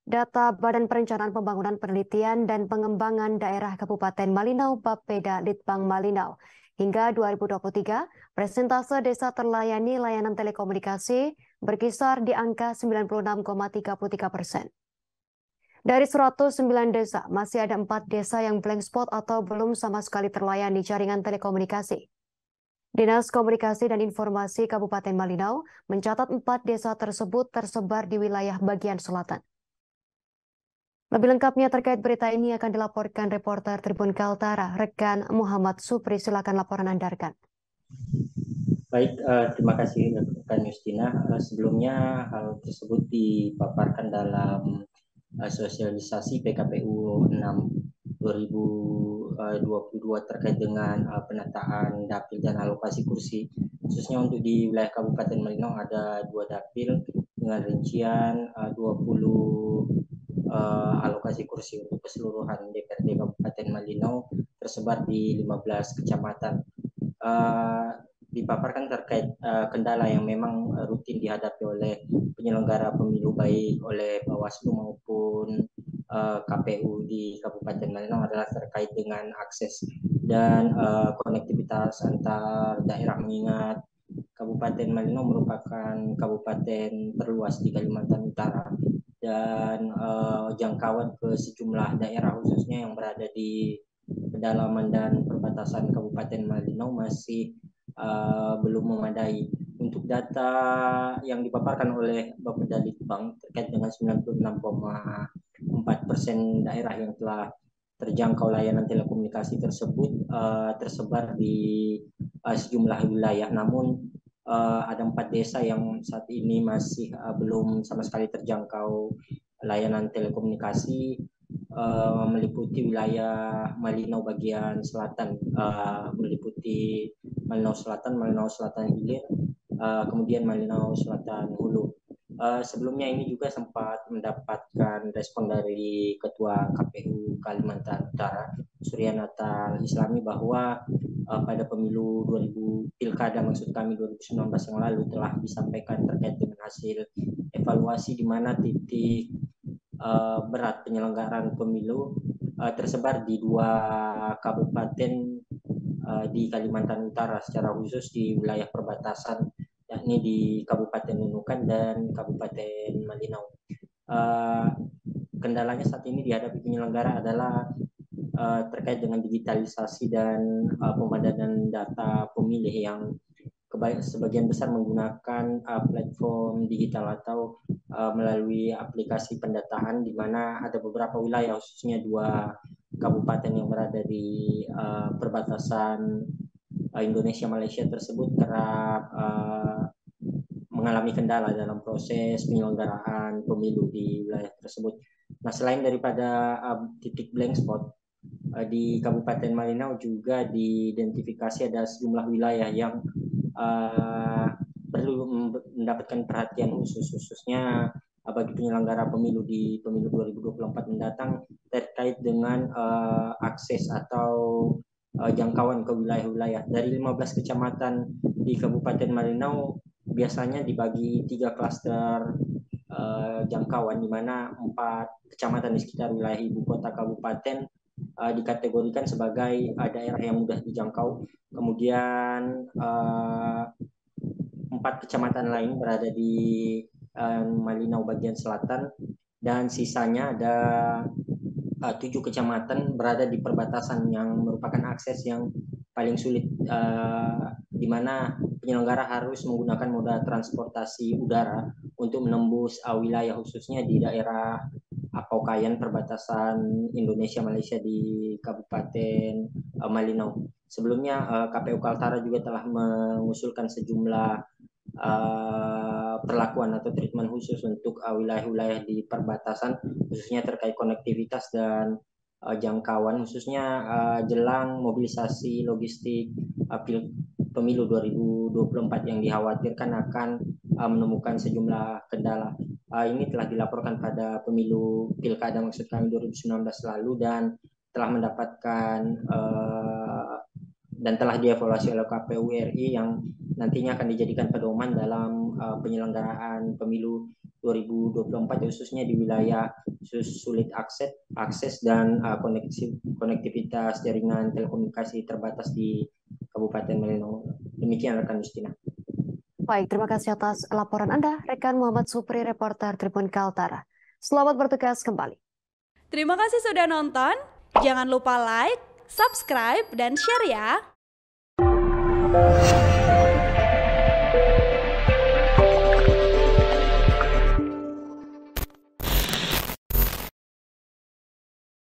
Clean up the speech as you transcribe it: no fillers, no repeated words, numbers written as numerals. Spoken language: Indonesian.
Data Badan Perencanaan Pembangunan Penelitian dan Pengembangan Daerah Kabupaten Malinau Bapeda Litbang Malinau. Hingga 2023, persentase desa terlayani layanan telekomunikasi berkisar di angka 96,33%. Dari 109 desa, masih ada 4 desa yang blank spot atau belum sama sekali terlayani jaringan telekomunikasi. Dinas Komunikasi dan Informasi Kabupaten Malinau mencatat 4 desa tersebut tersebar di wilayah bagian selatan. Lebih lengkapnya terkait berita ini akan dilaporkan reporter Tribun Kaltara, rekan Muhammad Supri. Silakan laporan Anda, rekan. Baik, terima kasih rekan Justina. Sebelumnya hal tersebut dipaparkan dalam sosialisasi PKPU 6 2022 terkait dengan penataan dapil dan alokasi kursi. Khususnya untuk di wilayah Kabupaten Malinau ada 2 dapil dengan rincian 20 alokasi kursi untuk keseluruhan DPRD Kabupaten Malinau tersebar di 15 kecamatan. Dipaparkan terkait kendala yang memang rutin dihadapi oleh penyelenggara pemilu baik oleh Bawaslu maupun KPU di Kabupaten Malinau adalah terkait dengan akses dan konektivitas antar daerah, mengingat Kabupaten Malinau merupakan kabupaten terluas di Kalimantan Utara dan jangkauan ke sejumlah daerah khususnya yang berada di pedalaman dan perbatasan Kabupaten Malinau masih belum memadai. Untuk data yang dipaparkan oleh Bapeda Litbang terkait dengan 96,4% daerah yang telah terjangkau layanan telekomunikasi tersebut tersebar di sejumlah wilayah. Namun ada 4 desa yang saat ini masih belum sama sekali terjangkau layanan telekomunikasi, meliputi wilayah Malinau bagian selatan, meliputi Malinau Selatan Hilir, kemudian Malinau Selatan Hulu. Sebelumnya ini juga sempat mendapatkan respon dari Ketua KPU Kalimantan Utara, Suryanata Islami, bahwa pada pemilu 2000 pilkada maksud kami 2019 yang lalu telah disampaikan terkait dengan hasil evaluasi di mana titik berat penyelenggaraan pemilu tersebar di 2 kabupaten di Kalimantan Utara, secara khusus di wilayah perbatasan, yakni di Kabupaten Nunukan dan Kabupaten Malinau. Kendalanya saat ini dihadapi penyelenggara adalah terkait dengan digitalisasi dan pemadanan data pemilih yang sebagian besar menggunakan platform digital atau melalui aplikasi pendataan, di mana ada beberapa wilayah khususnya 2 kabupaten yang berada di perbatasan Indonesia Malaysia tersebut kerap mengalami kendala dalam proses penyelenggaraan pemilu di wilayah tersebut. Nah, selain daripada titik blank spot di Kabupaten Malinau juga diidentifikasi ada sejumlah wilayah yang perlu mendapatkan perhatian khususnya bagi penyelenggara pemilu di pemilu 2024 mendatang terkait dengan akses atau jangkauan ke wilayah-wilayah. Dari 15 kecamatan di Kabupaten Malinau biasanya dibagi 3 klaster jangkauan, di mana 4 kecamatan di sekitar wilayah ibu kota kabupaten dikategorikan sebagai daerah yang mudah dijangkau. Kemudian 4 kecamatan lain berada di Malinau bagian selatan, dan sisanya ada 7 kecamatan berada di perbatasan yang merupakan akses yang paling sulit, di mana penyelenggara harus menggunakan moda transportasi udara untuk menembus wilayah khususnya di daerah Paukayan perbatasan Indonesia Malaysia di Kabupaten Malinau. Sebelumnya KPU Kaltara juga telah mengusulkan sejumlah perlakuan atau treatment khusus untuk wilayah-wilayah di perbatasan, khususnya terkait konektivitas dan jangkauan, khususnya jelang mobilisasi logistik pemilu 2024 yang dikhawatirkan akan menemukan sejumlah kendala. Ini telah dilaporkan pada pemilu pilkada maksud kami 2019 lalu, dan telah mendapatkan dan telah dievaluasi oleh KPU RI yang nantinya akan dijadikan pedoman dalam penyelenggaraan pemilu 2024 khususnya di wilayah sulit akses dan konektivitas jaringan telekomunikasi terbatas di Kabupaten Malinau. Demikian rekan Justina. Baik, terima kasih atas laporan Anda, rekan Muhammad Supri, reporter Tribun Kaltara. Selamat bertugas kembali. Terima kasih sudah nonton. Jangan lupa like, subscribe, dan share ya.